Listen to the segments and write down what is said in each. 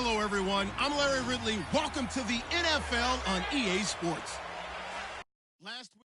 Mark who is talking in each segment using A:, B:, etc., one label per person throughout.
A: Hello, everyone. I'm Larry Ridley. Welcome to the NFL on EA Sports. Last week.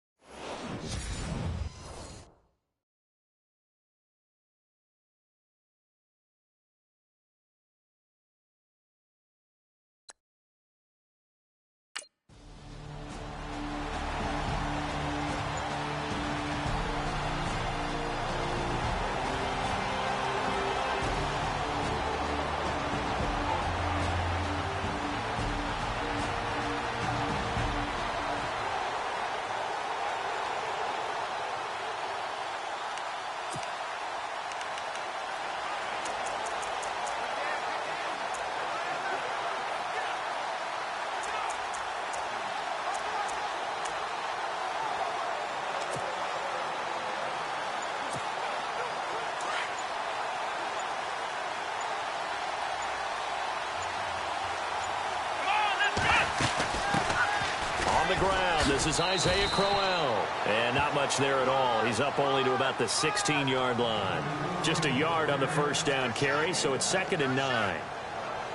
B: The ground. This is Isaiah Crowell. And not much there at all. He's up only to about the 16-yard line. Just a yard on the first down carry, so it's 2nd and 9.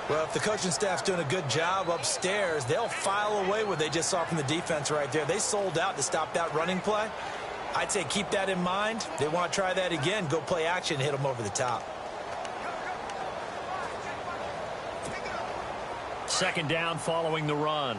C: Well, if the coaching staff's doing a good job upstairs, they'll file away what they just saw from the defense right there. They sold out to stop that running play. I'd say keep that in mind. They want to try that again. Go play action, hit them over the top.
B: 2nd down following the run.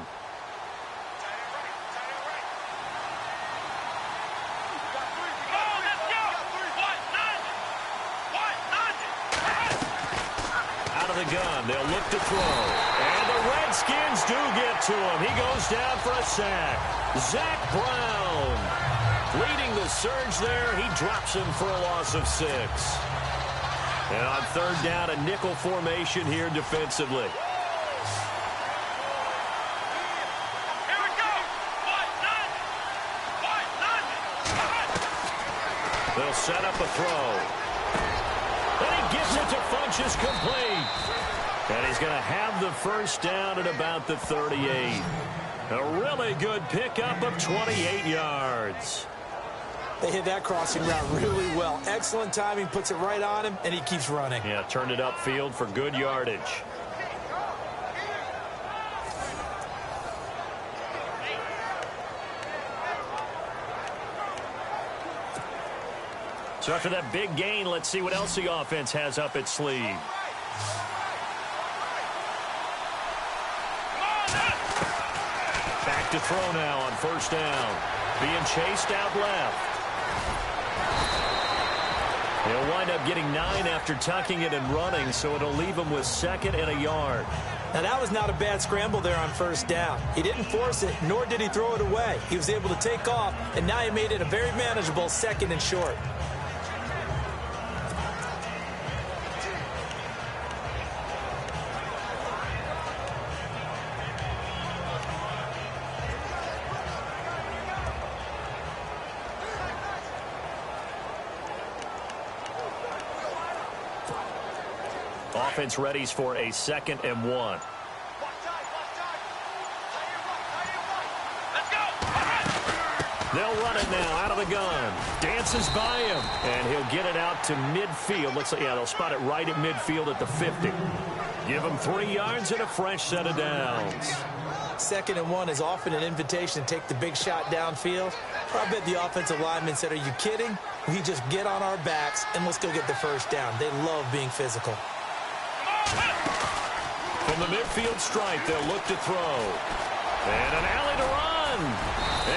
B: The gun. They'll look to throw. And the Redskins do get to him. He goes down for a sack. Zach Brown leading the surge there. He drops him for a loss of 6. And on 3rd down, a nickel formation here defensively. They'll set up a throw. And he gives it to Funchess complete. And he's going to have the first down at about the 38. A really good pickup of 28 yards.
C: They hit that crossing route really well. Excellent timing, puts it right on him, and he keeps running.
B: Yeah, turned it upfield for good yardage. So after that big gain, let's see what else the offense has up its sleeve. Back to throw now on 1st down. Being chased out left. He'll wind up getting 9 after tucking it and running, so it'll leave him with 2nd and a yard.
C: Now, that was not a bad scramble there on 1st down. He didn't force it, nor did he throw it away. He was able to take off, and now he made it a very manageable 2nd and short.
B: Offense readies for a 2nd and 1. They'll run it now out of the gun. Dances by him, and he'll get it out to midfield. Looks like, yeah, they'll spot it right at midfield at the 50. Give him 3 yards and a fresh set of downs.
C: 2nd and 1 is often an invitation to take the big shot downfield. I bet the offensive lineman said, are you kidding? We just get on our backs and let's go get the first down. They love being physical.
B: From the midfield stripe, they'll look to throw. And an alley to run.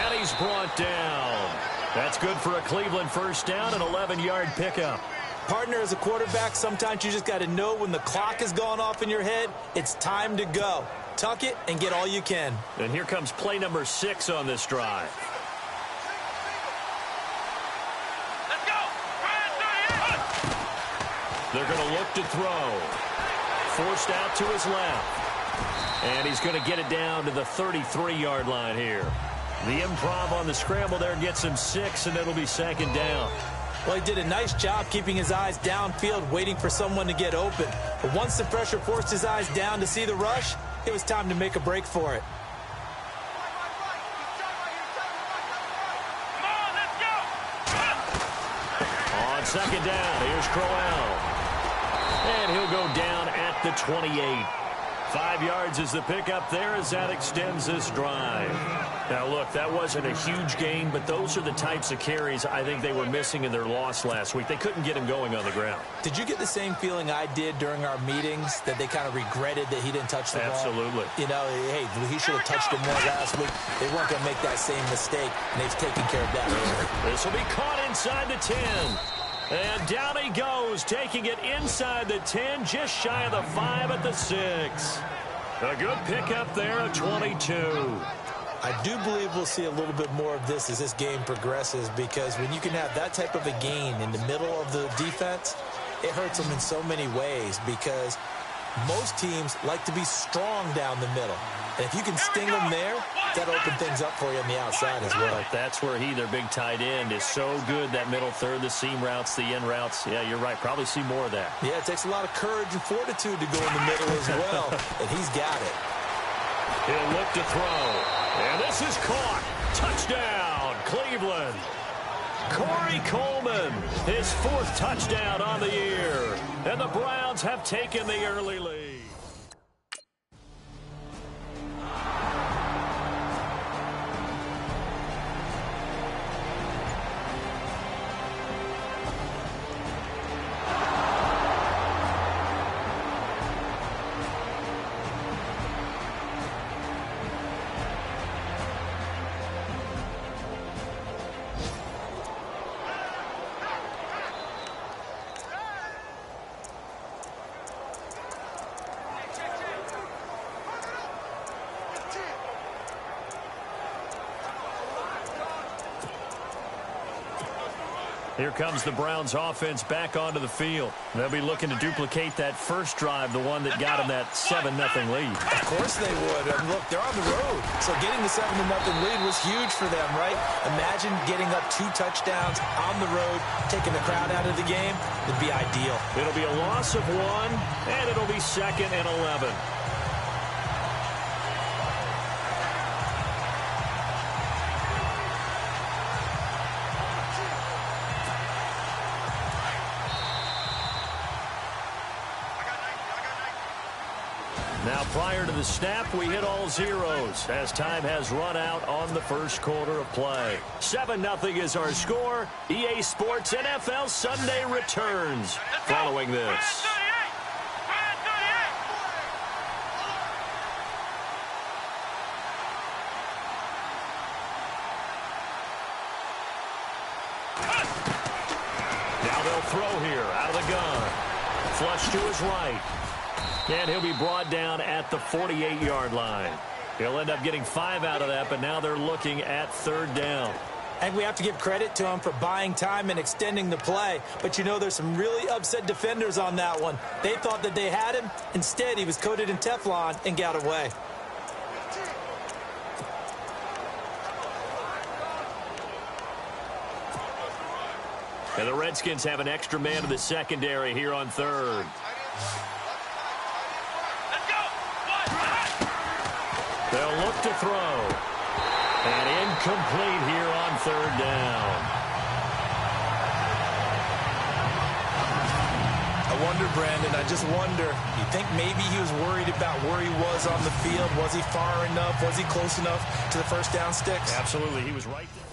B: And he's brought down. That's good for a Cleveland first down, an 11-yard pickup.
C: Partner, as a quarterback, sometimes you just got to know when the clock has gone off in your head, it's time to go. Tuck it and get all you can.
B: And here comes play number 6 on this drive.
D: Let's go.
B: They're going to look to throw. Forced out to his left. And he's going to get it down to the 33-yard line here. The improv on the scramble there gets him 6, and it'll be 2nd down.
C: Well, he did a nice job keeping his eyes downfield, waiting for someone to get open. But once the pressure forced his eyes down to see the rush, it was time to make a break for it.
B: On 2nd down, here's Crowell. And he'll go down at the 28. 5 yards is the pickup there as that extends this drive. Now, look, that wasn't a huge gain, but those are the types of carries I think they were missing in their loss last week. They couldn't get him going on the ground.
C: Did you get the same feeling I did during our meetings, that they kind of regretted that he didn't touch the ball?
B: Absolutely.
C: You know, hey, he should have touched it more last week. They weren't going to make that same mistake, and they've taken care of that.
B: This will be caught inside the 10. And down he goes, taking it inside the 10, just shy of the 5 at the 6. A good pickup there at 22.
C: I do believe we'll see a little bit more of this as this game progresses, because when you can have that type of a gain in the middle of the defense, it hurts them in so many ways, because most teams like to be strong down the middle. And if you can sting them there, that'll open things up for you on the outside as well.
B: That's where their big tight end, is so good, that middle third, the seam routes, the in routes. Yeah, you're right. Probably see more of that.
C: Yeah, it takes a lot of courage and fortitude to go in the middle as well, and he's got it.
B: He'll look to throw. And this is caught. Touchdown, Cleveland. Corey Coleman, his 4th touchdown on the year. And the Browns have taken the early lead. Here comes the Browns offense back onto the field. They'll be looking to duplicate that first drive, the one that got them that 7-0 lead.
C: Of course they would. Look, they're on the road. So getting the 7-0 lead was huge for them, right? Imagine getting up 2 touchdowns on the road, taking the crowd out of the game. It'd be ideal.
B: It'll be a loss of 1, and it'll be 2nd and 11. Now, prior to the snap, we hit all zeros as time has run out on the first quarter of play. 7-0 is our score. EA Sports NFL Sunday returns following this. Now they'll throw here out of the gun. Flush to his right. And he'll be brought down at the 48-yard line. He'll end up getting 5 out of that, but now they're looking at 3rd down.
C: And we have to give credit to him for buying time and extending the play. But, you know, there's some really upset defenders on that one. They thought that they had him. Instead, he was coated in Teflon and got away.
B: And the Redskins have an extra man in the secondary here on 3rd. They'll look to throw. And incomplete here on 3rd down.
C: I wonder, Brandon, I just wonder, you think maybe he was worried about where he was on the field? Was he far enough? Was he close enough to the first down sticks?
B: Absolutely. He was right there.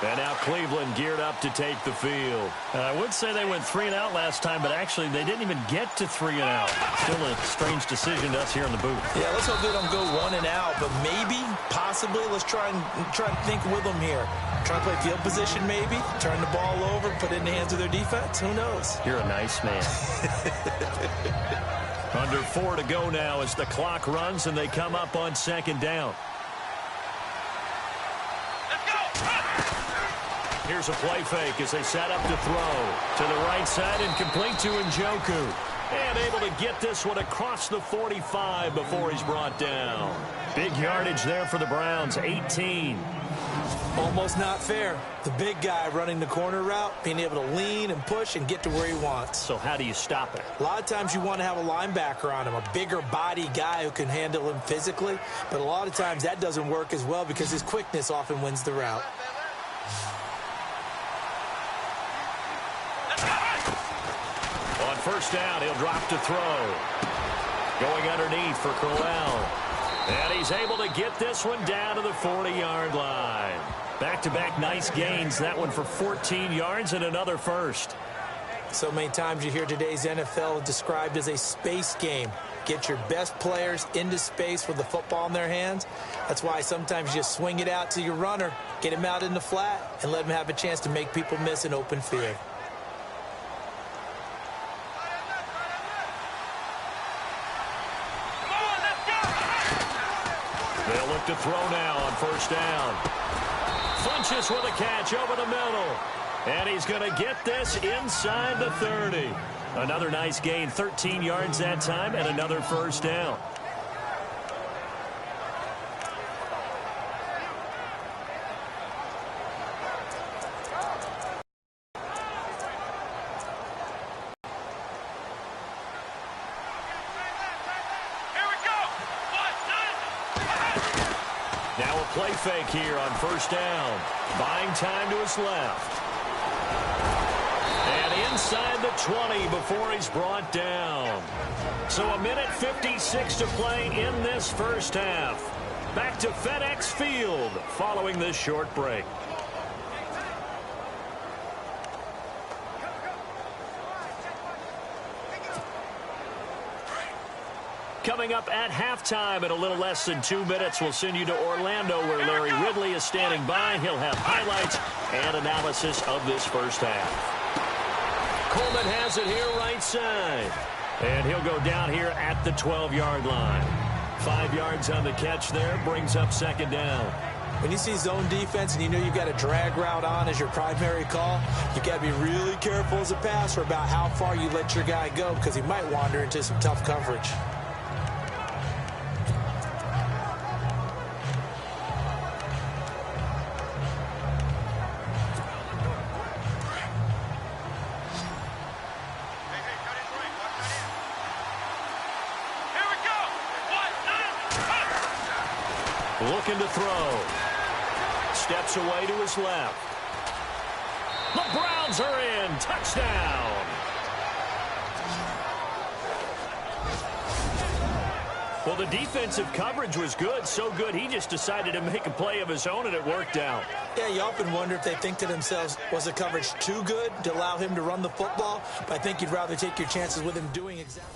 B: And now Cleveland geared up to take the field.
E: I would say they went 3 and out last time, but actually they didn't even get to 3 and out. Still a strange decision to us here in the booth.
C: Yeah, let's hope they don't go 1 and out, but maybe, possibly, let's try and think with them here. Try to play field position maybe, turn the ball over, put it in the hands of their defense. Who knows?
E: You're a nice man.
B: Under 4 to go now as the clock runs and they come up on 2nd down. Here's a play fake as they set up to throw. To the right side and complete to Njoku. And able to get this one across the 45 before he's brought down. Big yardage there for the Browns, 18.
C: Almost not fair. The big guy running the corner route, being able to lean and push and get to where he wants.
B: So how do you stop it?
C: A lot of times you want to have a linebacker on him, a bigger body guy who can handle him physically. But a lot of times that doesn't work as well because his quickness often wins the route.
B: On 1st down, he'll drop to throw. Going underneath for Crowell. And he's able to get this one down to the 40-yard line. Back-to-back nice gains. That one for 14 yards and another first.
C: So many times you hear today's NFL described as a space game. Get your best players into space with the football in their hands. That's why sometimes you just swing it out to your runner, get him out in the flat, and let him have a chance to make people miss an open field.
B: They'll look to throw now on 1st down. Funches with a catch over the middle. And he's going to get this inside the 30. Another nice gain, 13 yards that time, and another 1st down. Now a play fake here on 1st down. Buying time to his left. And inside the 20 before he's brought down. So 1:56 to play in this 1st half. Back to FedEx Field following this short break. Coming up at halftime in a little less than 2 minutes, we'll send you to Orlando where Larry Ridley is standing by. He'll have highlights and analysis of this 1st half. Coleman has it here right side. And he'll go down here at the 12-yard line. 5 yards on the catch there, brings up 2nd down.
C: When you see zone defense and you know you've got a drag route on as your primary call, you've got to be really careful as a passer about how far you let your guy go because he might wander into some tough coverage.
B: Looking to throw. Steps away to his left. The Browns are in. Touchdown. Well, the defensive coverage was good. So good, he just decided to make a play of his own, and it worked out.
C: Yeah, you often wonder if they think to themselves, was the coverage too good to allow him to run the football? But I think you'd rather take your chances with him doing exactly.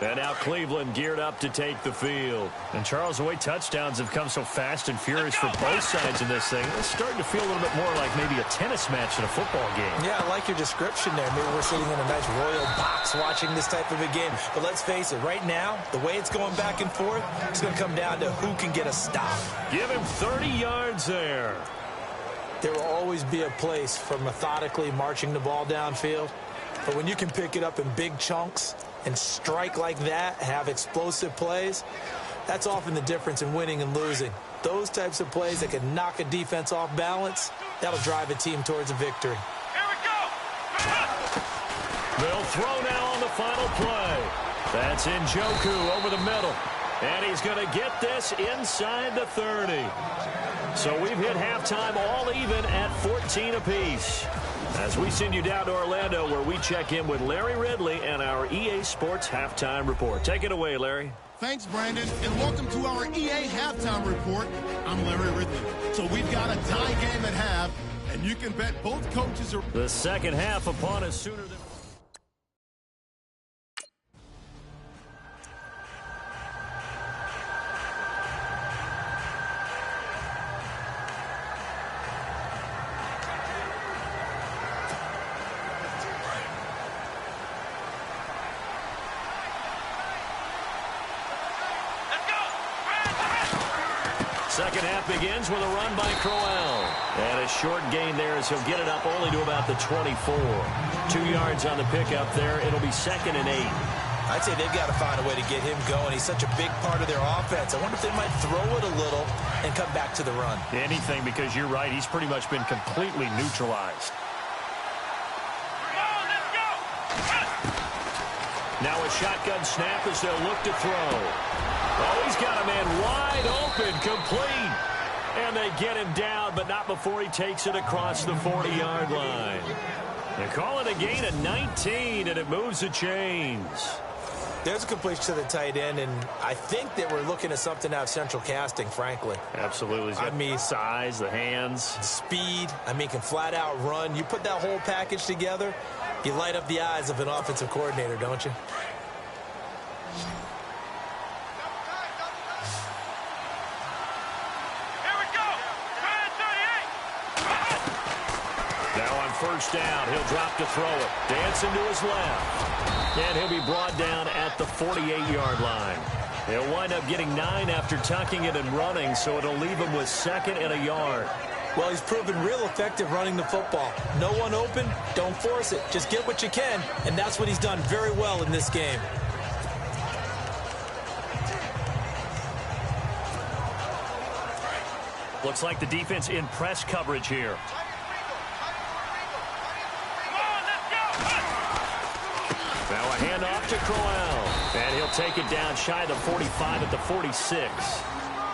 B: And now Cleveland geared up to take the field.
E: And, Charles, the way touchdowns have come so fast and furious for both sides in this thing, it's starting to feel a little bit more like maybe a tennis match in a football game.
C: Yeah, I like your description there. Maybe we're sitting in a nice royal box watching this type of a game. But let's face it, right now, the way it's going back and forth, it's going to come down to who can get a stop.
B: Give him 30 yards there.
C: There will always be a place for methodically marching the ball downfield. But when you can pick it up in big chunks and strike like that, have explosive plays, that's often the difference in winning and losing. Those types of plays that can knock a defense off balance, that'll drive a team towards a victory.
D: Here we go.
B: They'll throw now on the final play. That's Njoku over the middle. And he's going to get this inside the 30. So we've hit halftime all even at 14 apiece. As we send you down to Orlando, where we check in with Larry Ridley and our EA Sports Halftime Report. Take it away, Larry.
A: Thanks, Brandon, and welcome to our EA Halftime Report. I'm Larry Ridley. So we've got a tie game at half, and you can bet both coaches are...
B: The second half upon us sooner than... Second half begins with a run by Crowell. And a short gain there as he'll get it up only to about the 24. 2 yards on the pickup there. It'll be 2nd and 8.
C: I'd say they've got to find a way to get him going. He's such a big part of their offense. I wonder if they might throw it a little and come back to the run.
E: Anything, because you're right. He's pretty much been completely neutralized.
B: Now a shotgun snap as they'll look to throw. Oh, he's got a man wide open, complete. And they get him down, but not before he takes it across the 40-yard line. They call it a gain of 19, and it moves the chains.
C: There's a completion to the tight end, and I think that we're looking at something out of central casting, frankly.
E: Absolutely.
C: I mean,
E: size, the hands.
C: Speed. I mean, can flat out run. You put that whole package together, you light up the eyes of an offensive coordinator, don't you?
B: First down, he'll drop to throw it. Dancing to his left. And he'll be brought down at the 48-yard line. He'll wind up getting 9 after tucking it and running, so it'll leave him with 2nd and a yard.
C: Well, he's proven real effective running the football. No one open, don't force it. Just get what you can, and that's what he's done very well in this game.
E: Looks like the defense in press coverage here.
B: Now a handoff to Crowell. And he'll take it down shy of the 45 at the 46.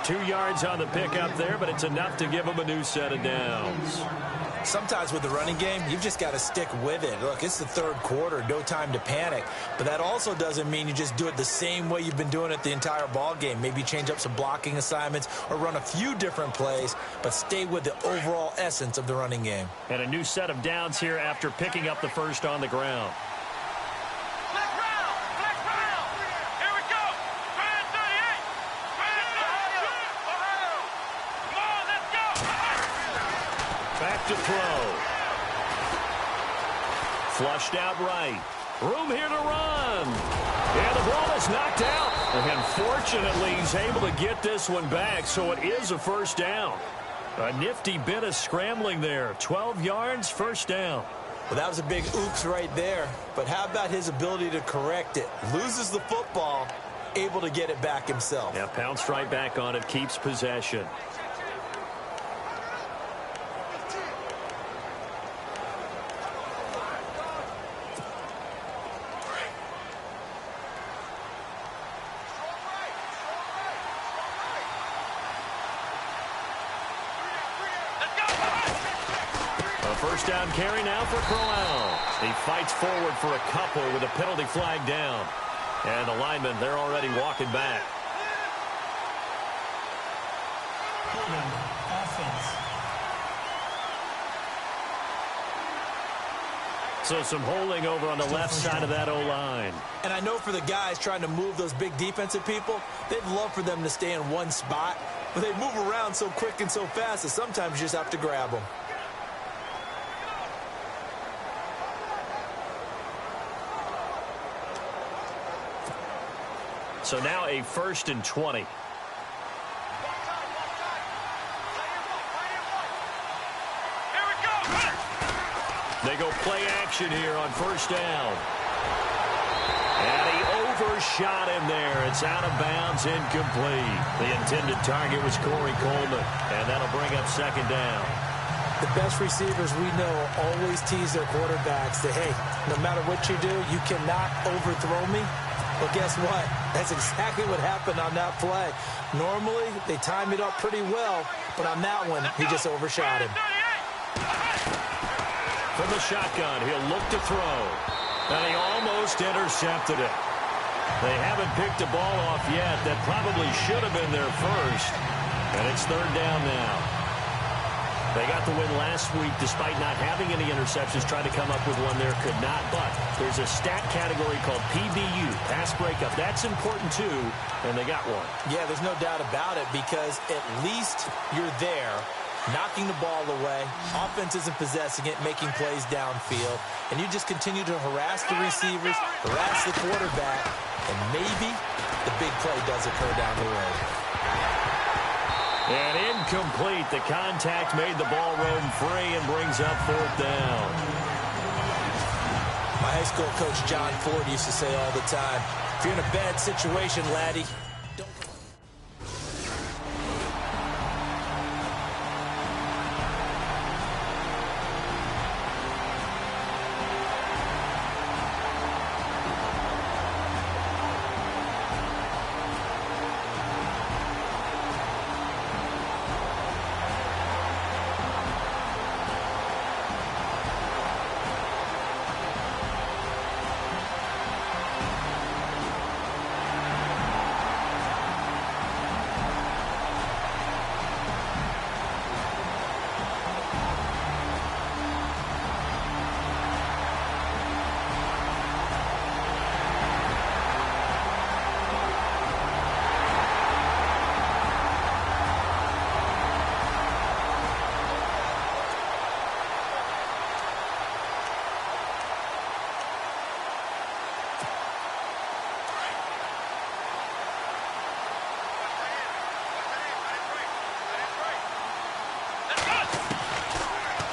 B: 2 yards on the pickup there, but it's enough to give him a new set of downs.
C: Sometimes with the running game, you've just got to stick with it. Look, it's the third quarter, no time to panic. But that also doesn't mean you just do it the same way you've been doing it the entire ball game. Maybe change up some blocking assignments or run a few different plays, but stay with the overall essence of the running game.
E: And a new set of downs here after picking up the first on the ground.
B: To throw. Flushed out right. Room here to run. And the ball is knocked out. And fortunately, he's able to get this one back, so it is a first down. A nifty bit of scrambling there. 12 yards, first down.
C: Well, that was a big oops right there. But how about his ability to correct it? Loses the football, able to get it back himself.
B: Yeah, pounced right back on it, keeps possession. First down carry now for Crowell. He fights forward for a couple with a penalty flag down. And the linemen, they're already walking back.
E: So some holding over on the left side of that O-line.
C: And I know for the guys trying to move those big defensive people, they'd love for them to stay in one spot, but they move around so quick and so fast that sometimes you just have to grab them.
E: So now a 1st and 20. They go play action here on 1st down. And he overshot him there. It's out of bounds, incomplete. The intended target was Corey Coleman, and that'll bring up 2nd down.
C: The best receivers we know always tease their quarterbacks that, hey, no matter what you do, you cannot overthrow me. Well, guess what? That's exactly what happened on that play. Normally, they time it up pretty well, but on that one, he just overshot him.
E: From the shotgun, he'll look to throw. And he almost intercepted it. They haven't picked a ball off yet. That probably should have been their first. And it's 3rd down now. They got the win last week despite not having any interceptions. Tried to come up with one there, could not. But there's a stat category called PBU, pass breakup. That's important too, and they got one.
C: Yeah, there's no doubt about it because at least you're there, knocking the ball away. Offense isn't possessing it, making plays downfield. And you just continue to harass the receivers, harass the quarterback, and maybe the big play does occur down the road.
E: And incomplete. The contact made the ball roam free and brings up 4th down.
C: My high school coach, John Ford, used to say all the time, if you're in a bad situation, laddie, don't...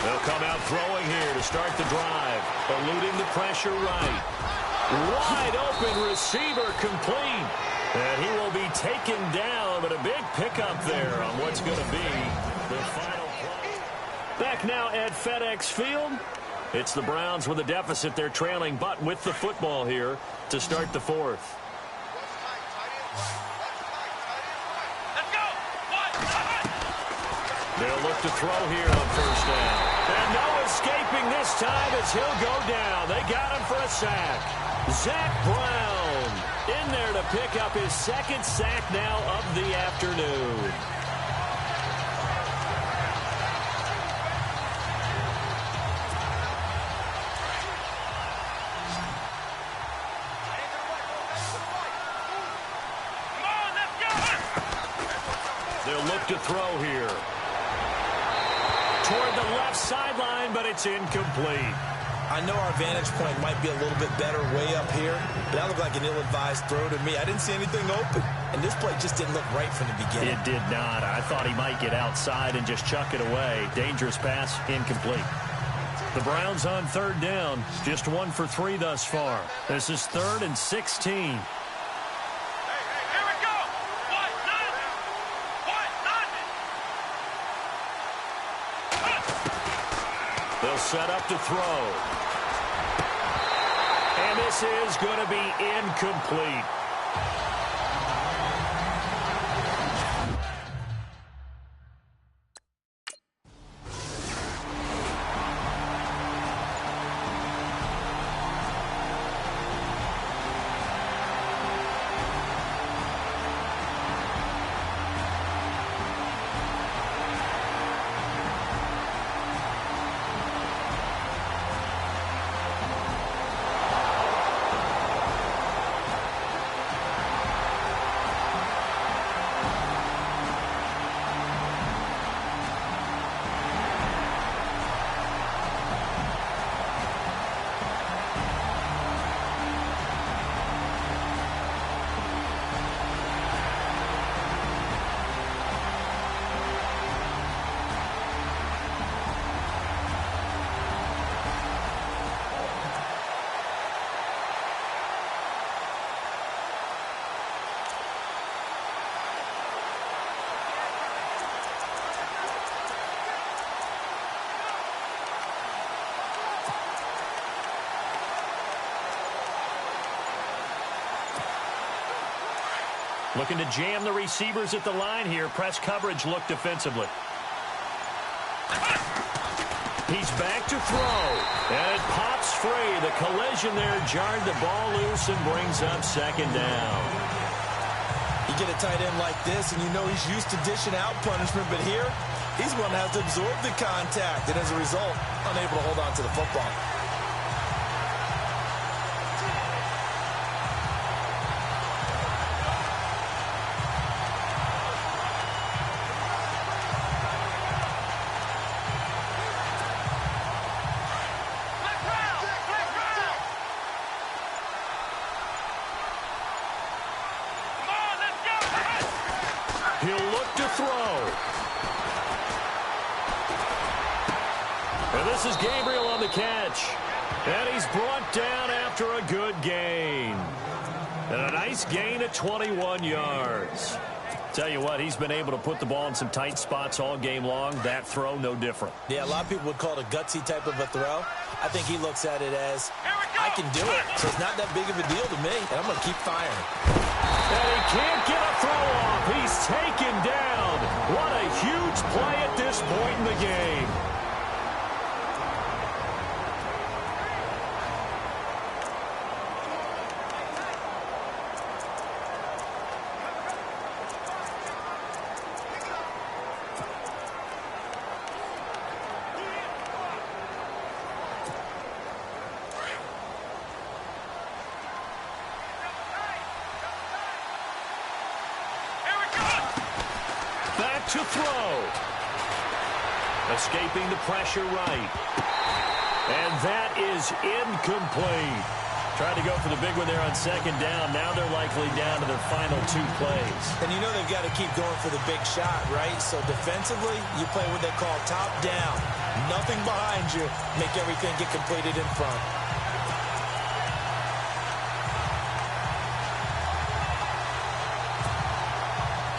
E: They'll come out throwing here to start the drive. Eluding the pressure right. Wide open receiver complete. And he will be taken down, but a big pickup there on what's going to be the final play. Back now at FedEx Field. It's the Browns with a deficit. They're trailing, but with the football here to start the 4th. They'll look to throw here on 1st down. And no escaping this time as he'll go down. They got him for a sack. Zach Brown in there to pick up his 2nd sack now of the afternoon. They'll look to throw here. Toward the left sideline, but it's incomplete.
C: I know our vantage point might be a little bit better way up here, but that looked like an ill-advised throw to me. I didn't see anything open, and this play just didn't look right from the beginning.
E: It did not. I thought he might get outside and just chuck it away. Dangerous pass, incomplete. The Browns on 3rd down, just 1 for 3 thus far. This is 3rd and 16. They'll set up to throw. And this is going to be incomplete.
B: Looking to jam the receivers at the line here. Press coverage look defensively. He's back to throw. And it pops free. The collision there jarred the ball loose and brings up second down.
C: You get a tight end like this, and you know he's used to dishing out punishment, but here, he's one that has to absorb the contact, and as a result, unable to hold on to the football.
B: He'll look to throw. And this is Gabriel on the catch. And he's brought down after a good gain. And a nice gain of 21 yards. Tell you what, he's been able to put the ball in some tight spots all game long. That throw, no different.
C: Yeah, a lot of people would call it a gutsy type of a throw. I think he looks at it as, I can do it, so it's not that big of a deal to me, and I'm going to keep firing.
B: And he can't get a throw off. He's taken down. What a huge play at this point in the game. To throw. Escaping the pressure right. And that is incomplete. Tried to go for the big one there on second down. Now they're likely down to their final 2 plays.
C: And you know they've got to keep going for the big shot, right? So defensively, you play what they call top down. Nothing behind you. Make everything get completed in front.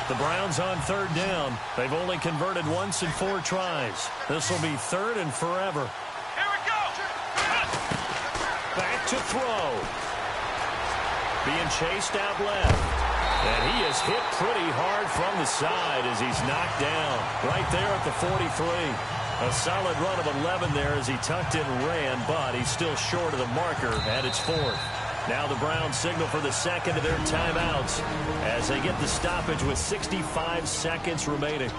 B: The Browns on third down. They've only converted once in 4 tries. This will be third and forever.
D: Here we go.
B: Back to throw. Being chased out left. And he is hit pretty hard from the side as he's knocked down. Right there at the 43. A solid run of 11 there as he tucked it and ran, but he's still short of the marker at its 4th. Now the Browns signal for the second of their timeouts as they get the stoppage with 65 seconds remaining.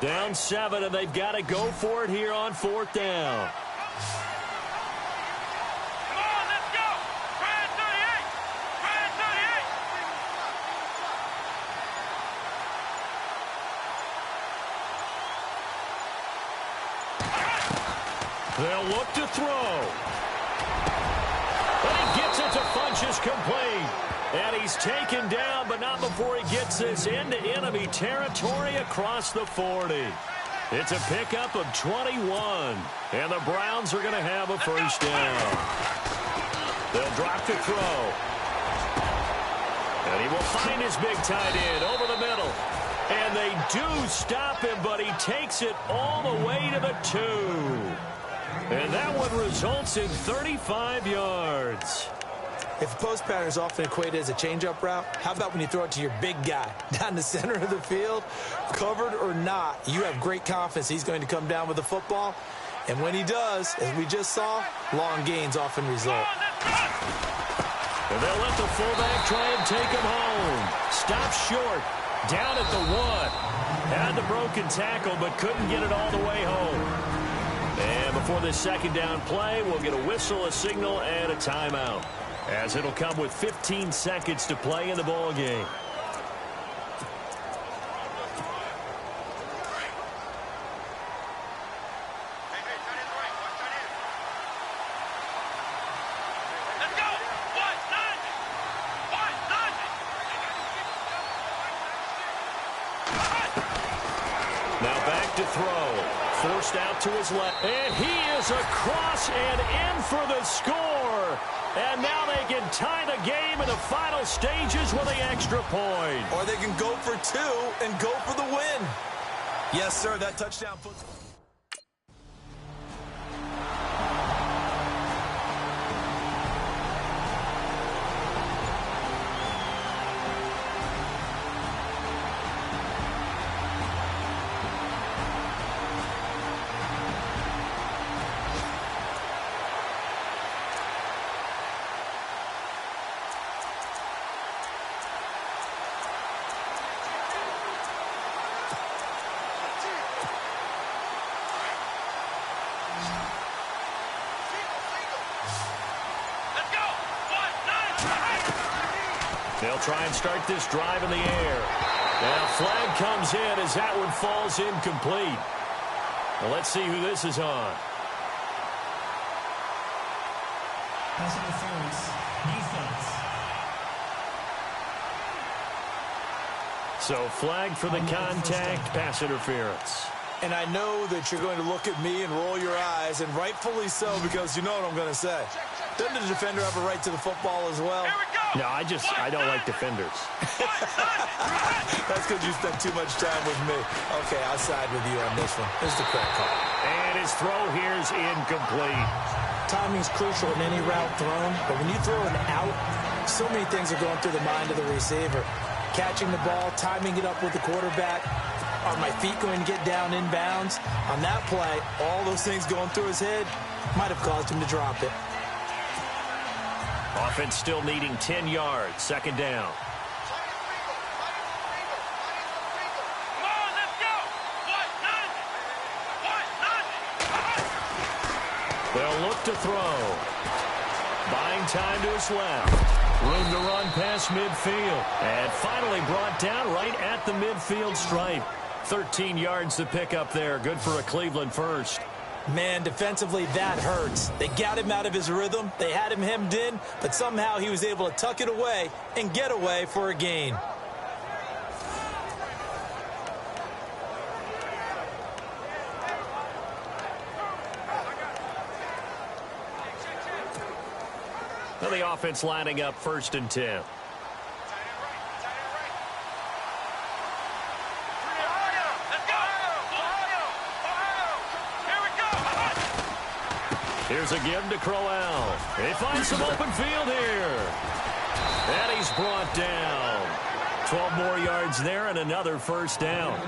B: Down 7, and they've got to go for it here on 4th down.
D: Come on, let's go. Try 38. Try 38.
B: They'll look to throw. And he gets it to Funchess complete. And he's taken down, but not before he gets this into enemy territory across the 40. It's a pickup of 21. And the Browns are going to have a first down. They'll drop to throw. And he will find his big tight end over the middle. And they do stop him, but he takes it all the way to the 2. And that one results in 35 yards.
C: If the post pattern is often equated as a change-up route, how about when you throw it to your big guy down the center of the field? Covered or not, you have great confidence he's going to come down with the football. And when he does, as we just saw, long gains often result.
B: And they'll let the fullback try and take him home. Stop short. Down at the 1. Had the broken tackle, but couldn't get it all the way home. And before this second down play, we'll get a whistle, a signal, and a timeout, as it'll come with 15 seconds to play in the ball game. Forced out to his left. And he is across and in for the score. And now they can tie the game in the final stages with the extra point.
C: Or they can go for two and go for the win. Yes, sir, that touchdown puts...
B: They'll try and start this drive in the air. And a flag comes in as that one falls incomplete. Well, let's see who this is on.
F: Pass interference. Defense.
B: So flag for the contact, pass interference.
C: And I know that you're going to look at me and roll your eyes, and rightfully so, because you know what I'm going to say. Doesn't the defender have a right to the football as well?
B: No, I don't like defenders.
C: That's because you spent too much time with me. Okay, I'll side with you on this one. This is the correct call.
B: And his throw here is incomplete.
C: Timing's crucial in any route thrown, but when you throw an out, so many things are going through the mind of the receiver. Catching the ball, timing it up with the quarterback. Are my feet going to get down inbounds? On that play, all those things going through his head might have caused him to drop it.
B: Offense still needing 10 yards. Second down.
D: Come on, let's go.
B: They'll look to throw. Buying time to his left. Room to run past midfield. And finally brought down right at the midfield stripe. 13 yards to pick up there. Good for a Cleveland first.
C: Man, defensively, that hurts. They got him out of his rhythm. They had him hemmed in, but somehow he was able to tuck it away and get away for a gain.
B: Now the offense lining up 1st and 10. Here's a give to Crowell. He finds some open field here. And he's brought down. 12 more yards there and another first down.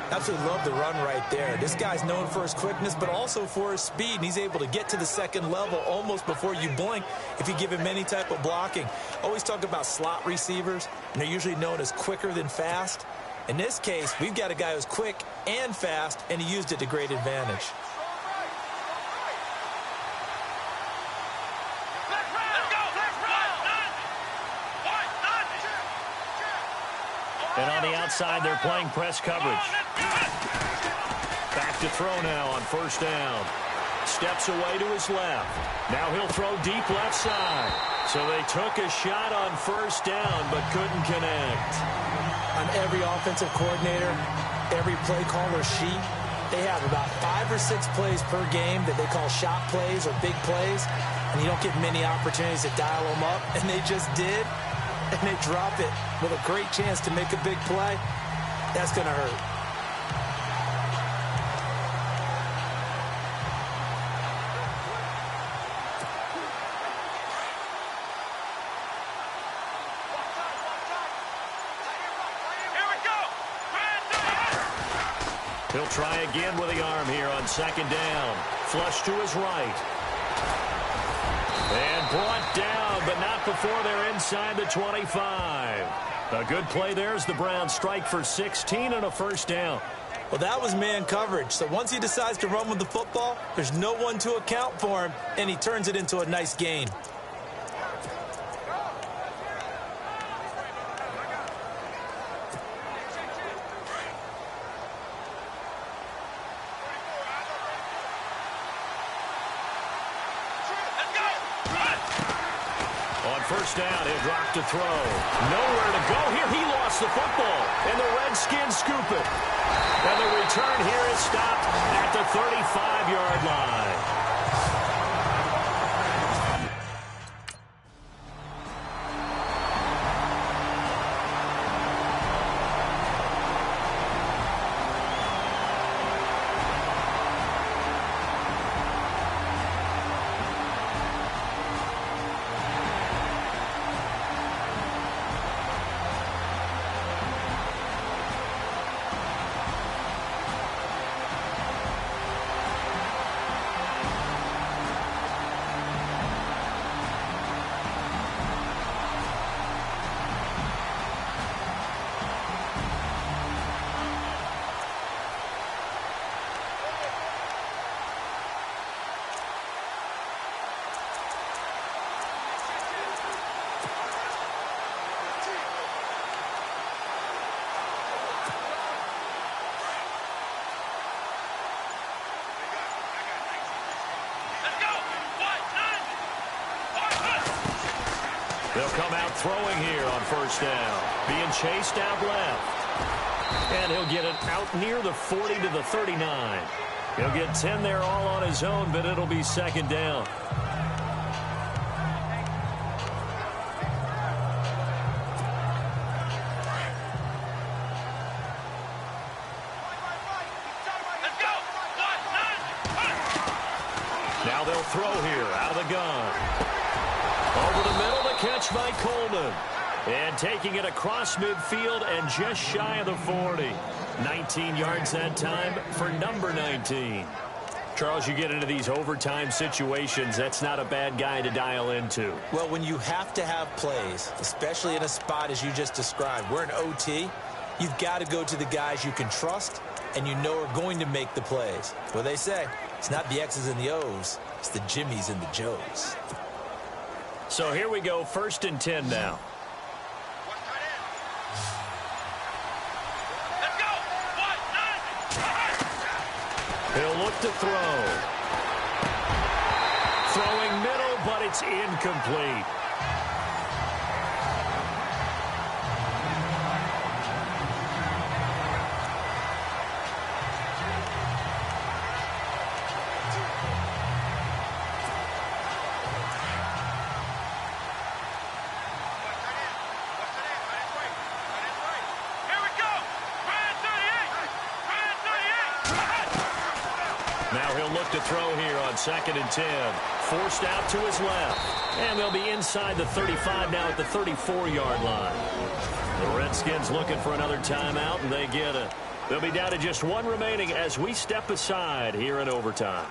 C: Absolutely love the run right there. This guy's known for his quickness, but also for his speed. And he's able to get to the second level almost before you blink if you give him any type of blocking. Always talk about slot receivers, and they're usually known as quicker than fast. In this case, we've got a guy who's quick and fast, and he used it to great advantage.
B: And on the outside, they're playing press coverage. Back to throw now on 1st down. Steps away to his left. Now he'll throw deep left side. So they took a shot on 1st down, but couldn't connect.
C: On every offensive coordinator, every play caller sheet, they have about 5 or 6 plays per game that they call shot plays or big plays. And you don't get many opportunities to dial them up, and they just did. And they drop it with a great chance to make a big play. That's going to hurt.
D: Here we go.
B: He'll try again with the arm here on 2nd down. Flush to his right. And brought down, but not before they're inside the 25. A good play there as the Browns strike for 16 and a 1st down.
C: Well, that was man coverage. So once he decides to run with the football, there's no one to account for him, and he turns it into a nice gain.
B: first down. He'll drop to throw. Nowhere to go here. He lost the football. And the Redskins scoop it. And the return here is stopped at the 35-yard line. They'll come out throwing here on first down. Being chased out left. And he'll get it out near the 40 to the 39. He'll get 10 there all on his own, but it'll be second down. Now they'll throw here out of the gun. Over the middle, the catch by Coleman. And taking it across midfield and just shy of the 40. 19 yards that time for number 19. Charles, you get into these overtime situations, that's not a bad guy to dial into.
C: Well, when you have to have plays, especially in a spot as you just described, we're in OT, you've got to go to the guys you can trust and you know are going to make the plays. Well, they say it's not the X's and the O's, it's the Jimmies and the Joes.
B: So here we go, 1st and 10 now. He'll look to throw. Throwing middle, but it's incomplete. Now he'll look to throw here on 2nd and 10. Forced out to his left. And they'll be inside the 35 now at the 34-yard line. The Redskins looking for another timeout, and they get it. They'll be down to just one remaining as we step aside here in overtime.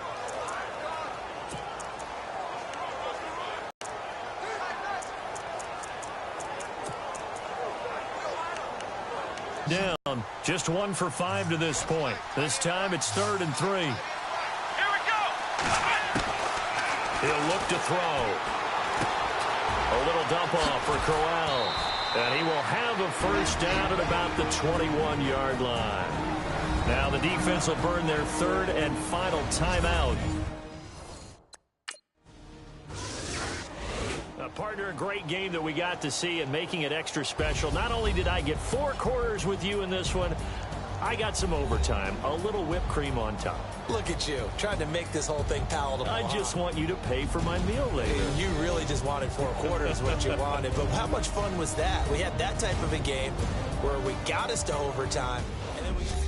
B: Down. Just 1 for 5 to this point. This time it's 3rd and 3. He'll look to throw. A little dump off for Corral. And he will have a first down at about the 21-yard line. Now the defense will burn their 3rd and final timeout. Partner, a great game that we got to see and making it extra special. Not only did I get 4 quarters with you in this one, I got some overtime, a little whipped cream on top.
C: Look at you, trying to make this whole thing palatable.
B: I just want you to pay for my meal later.
C: You really just wanted 4 quarters, what you wanted. But how much fun was that? We had that type of a game where we got us to overtime, and then we...